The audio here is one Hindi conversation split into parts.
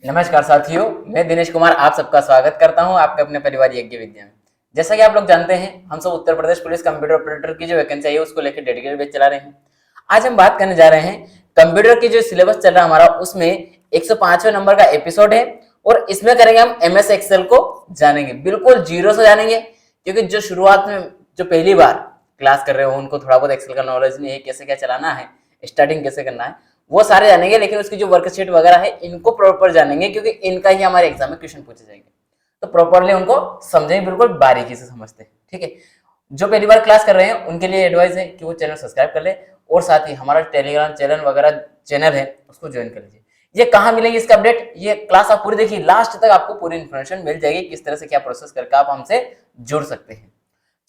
नमस्कार साथियों, मैं दिनेश कुमार आप सबका स्वागत करता हूं आपके अपने परिवार यज्ञ विद्या में। जैसा कि आप लोग जानते हैं, हम सब Uttar Pradesh police computer operator की जो वैकेंसी है उसको लेकर डेडिकेटेड बैच चला रहे हैं। आज हम बात करने जा रहे हैं कंप्यूटर की जो सिलेबस चल रहा है हमारा, उसमें 105वें नंबर का एपिसोड है और इसमें करेंगे हम MS एक्सेल को जानेंगे, बिल्कुल जीरो से जानेंगे। क्योंकि जो शुरुआत में जो पहली बार क्लास कर रहे हो उनको थोड़ा बहुत एक्सेल का नॉलेज नहीं है, कैसे क्या चलाना है, स्टार्टिंग कैसे करना है, वो सारे जानेंगे। लेकिन उसकी जो वर्कशीट वगैरह है इनको प्रॉपर जानेंगे, क्योंकि इनका ही हमारे एग्जाम में क्वेश्चन पूछे जाएंगे। तो प्रॉपरली उनको समझेंगे, बिल्कुल बारीकी से समझते हैं। ठीक है, जो पहली बार क्लास कर रहे हैं उनके लिए एडवाइस है कि वो चैनल सब्सक्राइब कर ले और साथ ही हमारा टेलीग्राम चैनल वगैरह चैनल है उसको ज्वाइन कर लीजिए। ये कहाँ मिलेगी इसका अपडेट, ये क्लास आप पूरी देखिए, लास्ट तक आपको पूरी इन्फॉर्मेशन मिल जाएगी किस तरह से क्या प्रोसेस करके आप हमसे जुड़ सकते हैं।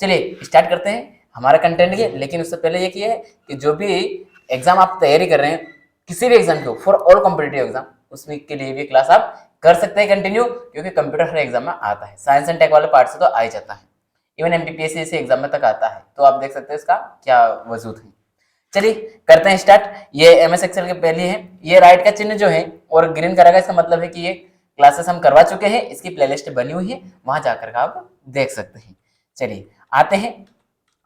चलिए स्टार्ट करते हैं हमारा कंटेंट ये। लेकिन उससे पहले ये किया है कि जो भी एग्जाम आप तैयारी कर रहे हैं, किसी भी एग्जाम की हो, फॉर ऑल कॉम्पिटिटिव एग्जाम, उसमें के लिए भी क्लास आप कर सकते हैं कंटिन्यू, क्योंकि कंप्यूटर हर एग्जाम में आता है। साइंस एंड टेक वाले पार्ट से तो आ ही जाता है, इवन MPPSC से एग्जाम में तक आता है। तो आप देख सकते हैं इसका क्या वजूद है। चलिए करते हैं स्टार्ट। ये MS एक्सेल के पहले है, ये राइट का चिन्ह जो है और ग्रीन करेगा, इसका मतलब है कि ये क्लासेस हम करवा चुके हैं, इसकी प्लेलिस्ट बनी हुई है, वहां जाकर आप देख सकते हैं। चलिए आते हैं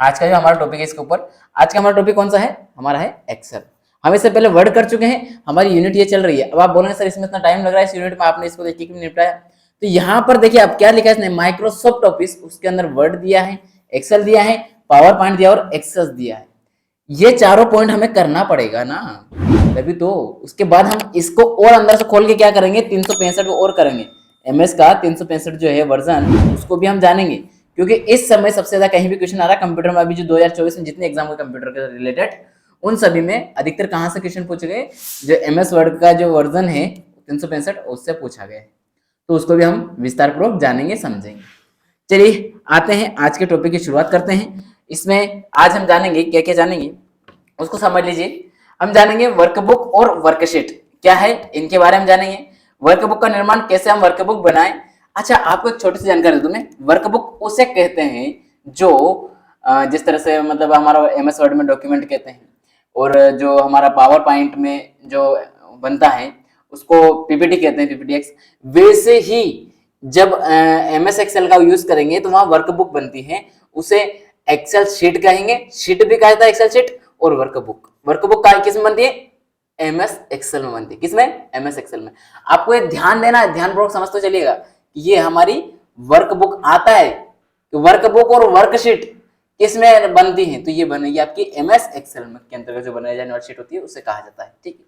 आज का जो हमारा टॉपिक है इसके ऊपर। आज का हमारा टॉपिक कौन सा है, हमारा है एक्सेल। हम इससे पहले वर्ड कर चुके हैं, हमारी यूनिट ये चल रही है। अब आप बोलेंगे सर इसमें इतना टाइम लग रहा है, इस यूनिट में आपने इसको देखिए क्यों निपटाया। तो यहाँ पर देखिए अब क्या लिखा है इसने, माइक्रोसॉफ्ट ऑफिस, उसके अंदर वर्ड दिया है, एक्सेल दिया है, पावर पॉइंट दिया और एक्सेस दिया है। ये चारों पॉइंट हमें करना पड़ेगा ना, तभी तो। उसके बाद हम इसको और अंदर से खोल के क्या करेंगे, 365 और करेंगे। MS का 365 जो है वर्जन, उसको भी हम जानेंगे, क्योंकि इस समय सबसे ज्यादा कहीं भी क्वेश्चन आ रहा है कंप्यूटर में। अभी जो 2024 में जितने एग्जाम हुए कंप्यूटर के रिलेटेड, उन सभी में अधिकतर कहां से क्वेश्चन पूछे गए, जो MS वर्ड का जो वर्जन है 365 उससे पूछा गया है। तो उसको भी हम विस्तार पूर्वक जानेंगे, समझेंगे। चलिए आते हैं आज के टॉपिक की शुरुआत करते हैं। इसमें आज हम जानेंगे क्या क्या जानेंगे उसको समझ लीजिए। हम जानेंगे वर्कबुक और वर्कशीट क्या है, इनके बारे में जानेंगे। वर्कबुक का निर्माण कैसे हम वर्कबुक बनाएं। अच्छा आपको एक छोटी सी जानकारी दूं मैं, वर्कबुक उसे कहते हैं जो जिस तरह से मतलब हमारा MS वर्ड में डॉक्यूमेंट कहते हैं, और जो हमारा पावर पॉइंट में जो बनता है उसको PPT कहते हैं, PPTX। वैसे ही जब MS एक्सेल का यूज करेंगे तो वहां वर्कबुक बनती है, उसे एक्सेल शीट कहेंगे। शीट भी कहता है एक्सेल शीट, और वर्कबुक, वर्कबुक का किस में बनती है, MS एक्सेल में बनती है। किसमें, MS एक्सेल में। आपको ये ध्यान देना है, ध्यानपूर्वक समझते चलिएगा कि ये हमारी वर्कबुक आता है कि वर्कबुक और वर्कशीट किसमें बनती है, तो ये बनेगी आपकी MS एक्सेल में के अंतर्गत जो बनाई जाने वाली शीट होती है उसे कहा जाता है। ठीक है,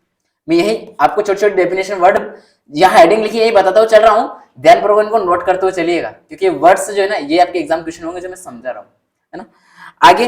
मैं यही आपको छोटे छोटे डेफिनेशन वर्ड यहाँ हेडिंग लिखी यही बताता हुआ चल रहा हूँ, ध्यानपूर्वक इनको नोट करते हुए चलिएगा, क्योंकि वर्ड्स जो है ना ये आपके एग्जाम क्वेश्चन होंगे जो मैं समझा रहा हूँ, है ना। आगे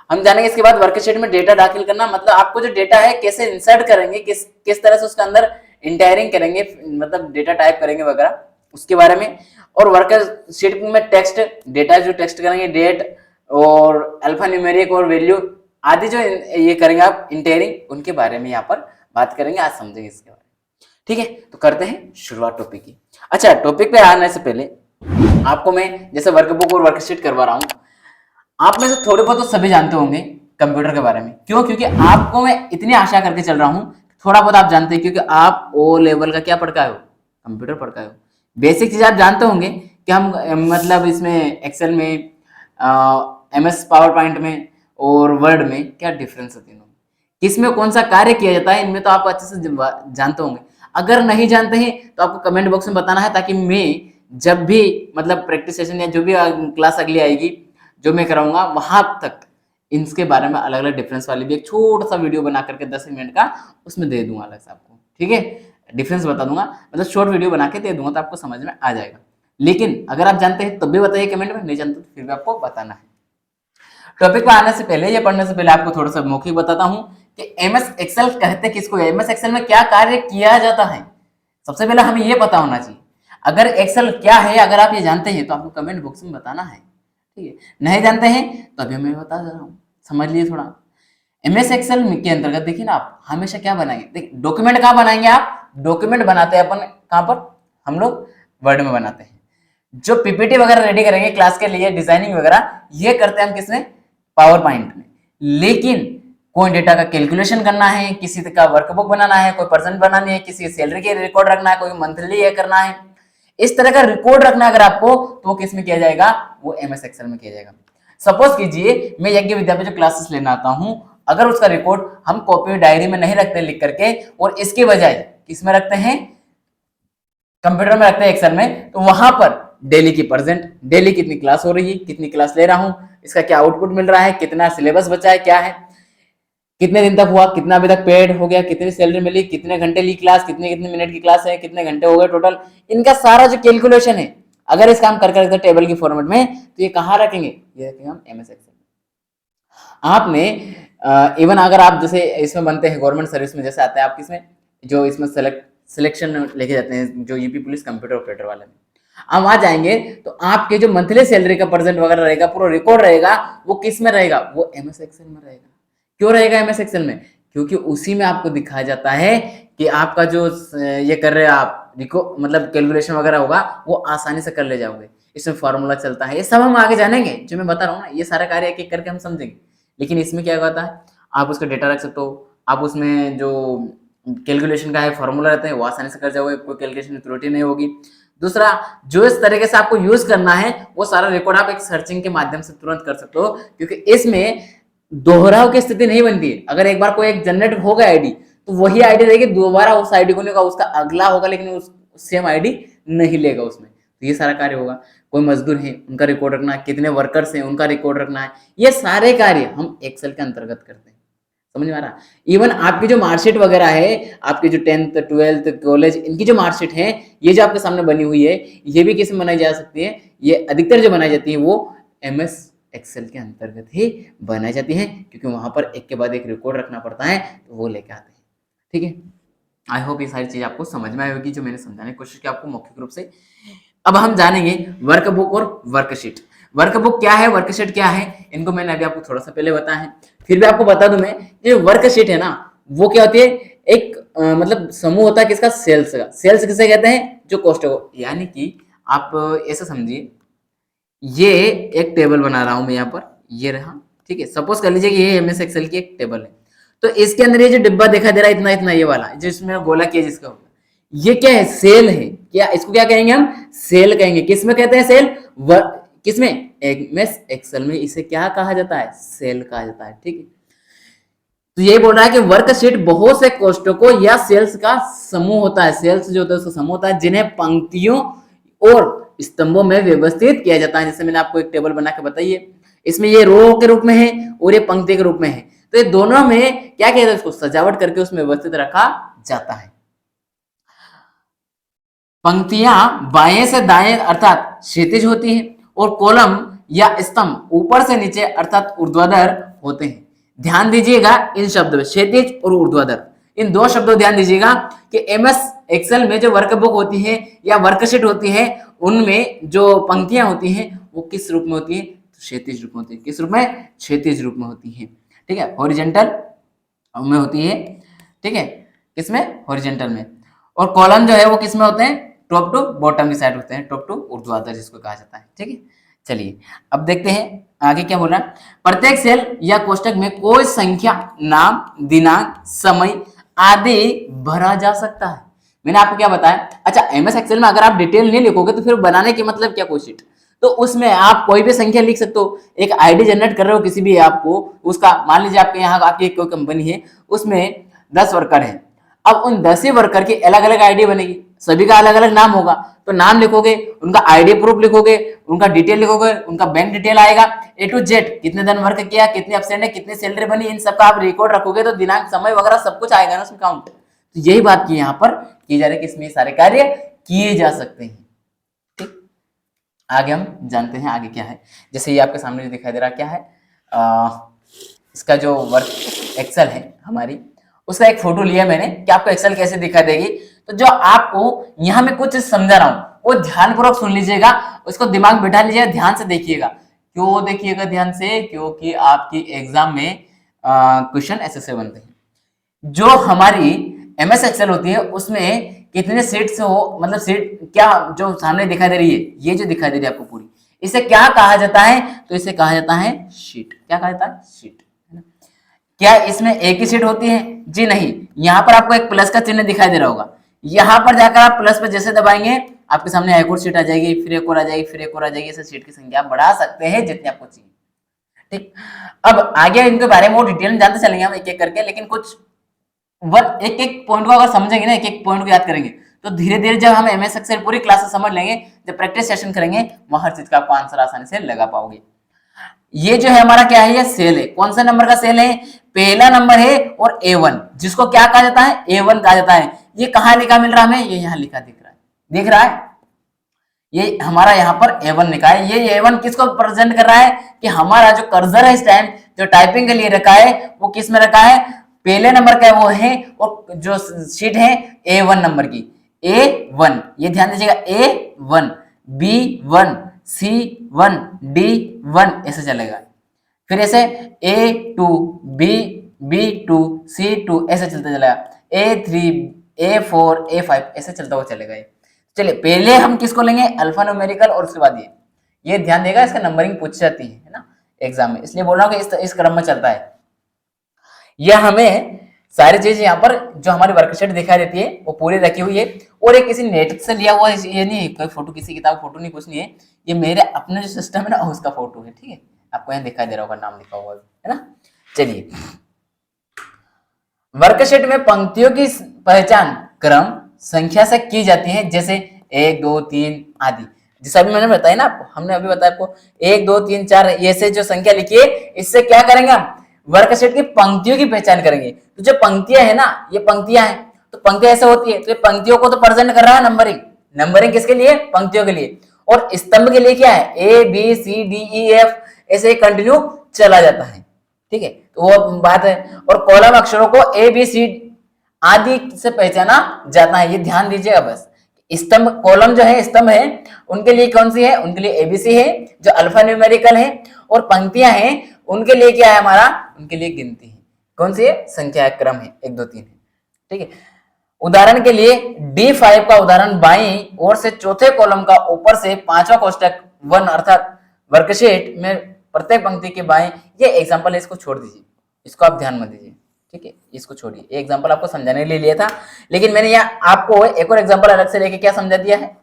हम जानेंगे इसके बाद वर्कशीट में डेटा दाखिल करना, मतलब आपको जो डेटा है कैसे इंसर्ट करेंगे, किस तरह से उसके अंदर इंटरिंग करेंगे, मतलब डेटा टाइप करेंगे वगैरह, उसके बारे में। और वर्कशीट में टेक्स्ट डेटा जो टेक्स्ट करेंगे, डेट और अल्फा न्यूमेरिक और वैल्यू आदि जो ये करेंगे आप इंटरिंग, उनके बारे में यहाँ पर बात करेंगे, आज समझेंगे इसके बारे में। ठीक है, तो करते हैं शुरुआत टॉपिक की। अच्छा टॉपिक पे आने से पहले आपको मैं जैसे वर्कबुक और वर्कशीट करवा रहा हूँ, आप में से थोड़े बहुत तो सभी जानते होंगे कंप्यूटर के बारे में। क्यों, क्योंकि आपको मैं इतनी आशा करके चल रहा हूं, थोड़ा बहुत आप जानते हैं, क्योंकि आप O लेवल का क्या पढ़ के आए हो, कंप्यूटर पढ़ के आए हो। बेसिक चीज आप जानते होंगे कि हम मतलब इसमें एक्सेल में MS पावर पॉइंट में और वर्ड में क्या डिफरेंस है, तीनों किसमें कौन सा कार्य किया जाता है, इनमें तो आप अच्छे से जानते होंगे। अगर नहीं जानते हैं तो आपको कमेंट बॉक्स में बताना है, ताकि मैं जब भी मतलब प्रैक्टिस सेशन या जो भी क्लास अगली आएगी जो मैं कराऊंगा, वहां तक इनके बारे में अलग अलग डिफरेंस वाली भी एक छोटा सा वीडियो बना करके 10 मिनट का उसमें दे दूंगा अलग से आपको। ठीक है, डिफरेंस बता दूंगा, मतलब शॉर्ट वीडियो बना के दे दूंगा, तो आपको समझ में आ जाएगा। लेकिन अगर आप जानते हैं तब भी बताइए कमेंट में, नहीं जानते तो फिर भी आपको बताना है। टॉपिक पे आने से पहले या पढ़ने से पहले आपको थोड़ा सा मौखिक बताता हूं कि MS एक्सेल कहते किसको है, MS एक्सेल में क्या कार्य किया जाता है। सबसे पहले हमें ये पता होना चाहिए। अगर एक्सेल क्या है अगर आप ये जानते हैं तो आपको कमेंट बॉक्स में बताना है। ठीक है, नहीं जानते हैं तो अभी मैं बता दे रहा हूँ, समझ लिए थोड़ा। MS एक्सेल के अंतर्गत देखिए ना, आप हमेशा क्या बनाएंगे, देखिए डॉक्यूमेंट कहाँ बनाएंगे, आप डॉक्यूमेंट बनाते हैं अपन कहाँ पर, हम लोग वर्ड में बनाते हैं। जो PPT वगैरह रेडी करेंगे क्लास के लिए, डिजाइनिंग वगैरह, ये करते हैं हम किसमें, पावर पॉइंट में। लेकिन कोई डेटा का कैलकुलेशन करना है, किसी का वर्कबुक बनाना है, कोई पर्सन बनानी है, किसी की सैलरी के रिकॉर्ड रखना है, कोई मंथली ये करना है, इस तरह का रिकॉर्ड रखना अगर आपको, तो वो किस में किया जाएगा, वो एमएस एक्सेल में किया जाएगा। सपोज कीजिए मैं यज्ञ विद्या पे जो क्लासेस लेना आता हूं, अगर उसका रिकॉर्ड हम कॉपी डायरी में नहीं रखते लिख करके, और इसके बजाय किसमें रखते हैं, कंप्यूटर में रखते हैं, एक्सेल में, तो वहां पर डेली की प्रेजेंट, डेली कितनी क्लास हो रही है, कितनी क्लास ले रहा हूं, इसका क्या आउटपुट मिल रहा है, कितना सिलेबस बचा है, क्या है, कितने दिन तक हुआ, कितना अभी तक पेड हो गया, कितनी सैलरी मिली, कितने घंटे ली क्लास, कितने कितने मिनट की क्लास है, कितने घंटे हो गए टोटल, इनका सारा जो कैलकुलेशन है, अगर इस काम कर रखते टेबल की फॉर्मेट में, तो ये कहाँ रखेंगे, ये रखेंगे हम एमएस एक्सेल में। आपने इवन अगर आप जैसे इसमें बनते हैं गवर्नमेंट सर्विस में, जैसे आता है आप किसमें, जो इसमें सिलेक्शन लेके जाते हैं, जो यूपी पुलिस कंप्यूटर ऑपरेटर वाले में, आप वहां जाएंगे तो आपके जो मंथली सैलरी का परसेंट वगैरह रहेगा, पूरा रिकॉर्ड रहेगा, वो किस में रहेगा, वो एमएस एक्सेल में रहेगा। क्यों रहेगा एमएस एक्सेल में, क्योंकि उसी में आपको दिखाया जाता है कि आपका जो ये कर रहे हैं आप मतलब कैलकुलेशन वगैरह होगा, वो आसानी से कर ले जाओगे, इसमें फॉर्मूला चलता है, ये सब हम आगे जानेंगे, जो मैं बता रहा हूँ ना, ये सारा कार्य एक एक करके हम समझेंगे। लेकिन इसमें क्या होता है, आप उसका डेटा रख सकते हो, आप उसमें जो कैलकुलेशन का है फॉर्मूला रहते हैं, वो आसानी से कर जाओगे, कोई कैलकुलेशन में त्रुटि नहीं होगी। दूसरा, जो इस तरीके से आपको यूज करना है, वो सारा रिकॉर्ड आप एक सर्चिंग के माध्यम से तुरंत कर सकते हो, क्योंकि इसमें दोहराव की स्थिति नहीं बनती है। अगर एक बार कोई एक जनरेट हो गया आईडी, तो वही आईडी रहेगी, दोबारा उस आईडी को नहीं होगा, उसका अगला होगा, लेकिन उस सेम आईडी नहीं लेगा उसमें। तो ये सारा कार्य होगा। कोई मजदूर है, उनका रिकॉर्ड रखना है, कितने वर्कर्स हैं, उनका रिकॉर्ड रखना है, ये सारे कार्य हम एक्सेल के अंतर्गत करते हैं। समझ में आ रहा? इवन आपकी जो मार्कशीट वगैरह है, आपकी जो 10th 12th कॉलेज, इनकी जो मार्कशीट है, ये जो आपके सामने बनी हुई है, ये भी किस में बनाई जा सकती है, ये अधिकतर जो बनाई जाती है वो एमएस एक्सेल के अंतर्गत ही बनाई जाती है, क्योंकि वहां पर एक के बाद एक रिकॉर्ड रखना पड़ता है, तो वो लेके आते हैं। ठीक है, आई होप ये सारी चीज आपको समझ में आई होगी, जो मैंने समझाने की कोशिश की आपको मौखिक रूप से। अब हम जानेंगे वर्कबुक और वर्कशीट। वर्कबुक क्या है, वर्कशीट क्या है, इनको मैंने अभी आपको थोड़ा सा पहले बताया है, फिर भी आपको बता दूं मैं, ये वर्कशीट है ना, वो क्या होती है, एक मतलब समूह होता है किसका, सेल्स का। सेल्स किसे कहते हैं, जो कोष्ठक हो, यानी कि आप ऐसा समझिए, ये एक टेबल बना रहा हूं मैं यहाँ पर, ये रहा, ठीक है। सपोज कर लीजिए कि ये एमएस एक्सेल की एक टेबल है, तो इसके अंदर ये जो डिब्बा दिखाई दे रहा है इतना इतना, ये वाला जिसमें गोला किया जिसका होगा, ये क्या है, सेल है। क्या इसको क्या कहेंगे हम, सेल कहेंगे। किसमें कहते हैं सेल, किसमें, एमएस एक्सेल में इसे क्या कहा जाता है, सेल कहा जाता है। ठीक है, तो यही बोल रहा है कि वर्कशीट बहुत से कोष्ठकों या सेल्स का समूह होता है। सेल्स जो होता है उसका समूह होता है, जिन्हें पंक्तियों और स्तंभों में व्यवस्थित किया जाता है। जैसे मैंने आपको एक टेबल बना के बताइए, इसमें ये रो के रूप में है और ये पंक्ति के रूप में है, तो ये दोनों में क्या कहते हैं, उसको सजावट करके उसमें व्यवस्थित रखा जाता है। पंक्तियां बाएं से दाएं अर्थात क्षैतिज होती हैं, और कॉलम या स्तंभ ऊपर से नीचे अर्थात ऊर्ध्वाधर होते हैं। ध्यान दीजिएगा इन शब्दों में, क्षैतिज और ऊर्ध्वाधर, इन दो शब्दों ध्यान दीजिएगा कि एमएस एक्सेल में जो वर्कबुक होती है या वर्कशीट होती है, उनमें जो पंक्तियां होती हैं वो किस रूप में होती है, क्षैतिज रूप में होती है। किस रूप में, क्षैतिज रूप में होती है। ठीक है, हॉरिजॉन्टल में होती है। ठीक है, किसमें, हॉरिजॉन्टल में। और कॉलम जो है वो किसमें होते हैं, टॉप टू बॉटम की साइड होते हैं, टॉप टू ऊर्ध्वाधर जिसको कहा जाता है। ठीक है, चलिए अब देखते हैं आगे क्या बोल रहा है। प्रत्येक सेल या कोष्ठक में कोई संख्या, नाम, दिनांक, समय आदि भरा जा सकता है। मैंने आपको क्या बताया, अच्छा एमएस एक्सेल में अगर आप डिटेल नहीं लिखोगे तो फिर बनाने की मतलब क्या कोई शीट, तो उसमें आप कोई भी संख्या लिख सकते हो। एक आईडी जनरेट कर रहे हो किसी भी आपको, उसका मान लीजिए आपके यहाँ आपकी कोई कंपनी है, उसमें 10 वर्कर है, अब उन 10 ही वर्कर की अलग अलग आईडी बनेगी, सभी का अलग अलग नाम होगा, तो नाम लिखोगे, उनका आईडी प्रूफ लिखोगे, उनका डिटेल लिखोगे, उनका बैंक डिटेल आएगा, ए टू जेड, कितने दिन वर्क किया, कितने एब्सेंट है, कितनी सैलरी बनी, इन सबका आप रिकॉर्ड रखोगे, तो दिनांक, समय वगैरह सब कुछ आएगा ना उसमें काउंट। तो यही बात की यहाँ पर की जा रही है कि इसमें सारे कार्य किए जा सकते हैं। ठीक, आगे हम जानते हैं आगे क्या है। जैसे ये आपके सामने दिखाई दे रहा क्या है, इसका जो वर्क एक्सेल है हमारी, उसका एक फोटो लिया मैंने कि आपको एक्सेल कैसे दिखाई देगी। तो जो आपको यहाँ में कुछ समझा रहा हूँ वो ध्यानपूर्वक सुन लीजिएगा, उसको दिमाग बैठा लीजिएगा, ध्यान से देखिएगा। क्यों देखिएगा ध्यान से, क्योंकि आपकी एग्जाम में क्वेश्चन ऐसे बनते हैं। जो हमारी एमएस एक्सेल होती है उसमें कितने सीट्स हो, मतलब सीट क्या जो सामने दिखाई दे रही है, ये जो दिखाई दे रही है आपको पूरी, इसे क्या कहा जाता है, तो इसे कहा जाता है शीट। क्या कहा जाता है, शीट। क्या इसमें एक ही शीट होती है? जी नहीं, यहाँ पर आपको एक प्लस का चिन्ह दिखाई दे रहा होगा, यहाँ पर जाकर आप प्लस पे जैसे दबाएंगे आपके सामने एक और शीट आ जाएगी, फिर एक और आ जाएगी, फिर एक और आ जाएगी। ऐसे शीट की संख्या आप बढ़ा सकते हैं जितनी आपको चाहिए। ठीक, अब आगे इनके बारे में और डिटेल में जानते चलेंगे हम एक एक करके, लेकिन कुछ एक एक पॉइंट को अगर समझेंगे ना, एक एक पॉइंट को याद करेंगे तो धीरे धीरे जब हम एमएस एक्सेल पूरी क्लासेस समझ लेंगे, जब प्रैक्टिस सेशन करेंगे वहां हर चीज का आपको आंसर आसानी से लगा पाओगे। ये जो है हमारा क्या है, ये सेल है। कौन सा नंबर का सेल है? पहला नंबर है और A1, जिसको क्या कहा जाता है? A1 कहा जाता है। ये कहाँ लिखा मिल रहा है हमें? ये यहाँ लिखा दिख रहा है, दिख रहा है? ये हमारा यहाँ पर A1 लिखा है। ये A1 किसको प्रेजेंट कर रहा है कि हमारा जो कर्सर है इस टाइम जो टाइपिंग के लिए रखा है वो किस में रखा है? पहले नंबर का वो है, और जो शीट है A1 नंबर की, A1, ये ध्यान दीजिएगा, A1, B1, C1, D1 ऐसे चलेगा। फिर ऐसे A2, B2, C2 ऐसे चलता चलेगा, A3, A4, A5 ऐसे चलता हुआ चलेगा। चलिए पहले हम किसको लेंगे? अल्फा न्यूमेरिकल, और उसके बाद ये ध्यान देगा, इसका नंबरिंग पूछ जाती है ना एग्जाम में, इसलिए बोल रहा हूँ कि इस क्रम में चलता है। यह हमें सारी चीज यहाँ पर जो हमारी वर्कशीट दिखाई देती है वो पूरी रखी हुई है, और ये किसी नेट से लिया हुआ है, ये नहीं कोई फोटो, किसी किताब फोटो नहीं, कुछ नहीं है, ये मेरे अपने जो सिस्टम है ना उसका फोटो है। ठीक है, आपको यहाँ दिखाई दे रहा होगा, नाम लिखा हुआ है ना। चलिए, वर्कशीट में पंक्तियों की पहचान क्रम संख्या से की जाती है, जैसे 1, 2, 3 आदि। जैसे अभी मैंने बताया ना आपको, हमने अभी बताया आपको 1, 2, 3, 4 ऐसे जो संख्या लिखी है, इससे क्या करेंगे हम? वर्कशीट की पंक्तियों की पहचान करेंगे। तो जो पंक्तियां है ना, ये पंक्तियां हैं, तो पंक्तियां ऐसे होती है, तो ये पंक्तियों को तो प्रेजेंट कर रहा है नंबरिंग। नंबरिंग किसके लिए? पंक्तियों के लिए। और स्तंभ के लिए क्या है? A, B, C, D, E, F ऐसे कंटिन्यू चला जाता है। ठीक है, तो वो बात है। और कॉलम अक्षरों को A, B, C आदि से पहचाना जाता है, ये ध्यान दीजिएगा बस। स्तंभ, कॉलम जो है, स्तंभ है, उनके लिए कौन सी है? उनके लिए ABC है जो अल्फा न्यूमेरिकल है, और पंक्तियां हैं उनके लिए क्या है हमारा? उनके लिए गिनती है। कौन सी है? संख्या क्रम है, 1, 2, 3 है। ठीक है, उदाहरण के लिए D5 का उदाहरण, बाईं ओर से चौथे कॉलम का ऊपर से पांचवा कोष्टक 1 अर्थात वर्कशीट में प्रत्येक पंक्ति के बाएं, ये एग्जांपल है, इसको छोड़ दीजिए, इसको आप ध्यान मत दीजिए। ठीक है, इसको छोड़िए, ये एग्जांपल आपको समझाने के लिए लिया था, लेकिन मैंने यहाँ आपको एक और एग्जांपल अलग से लेके क्या समझा दिया है,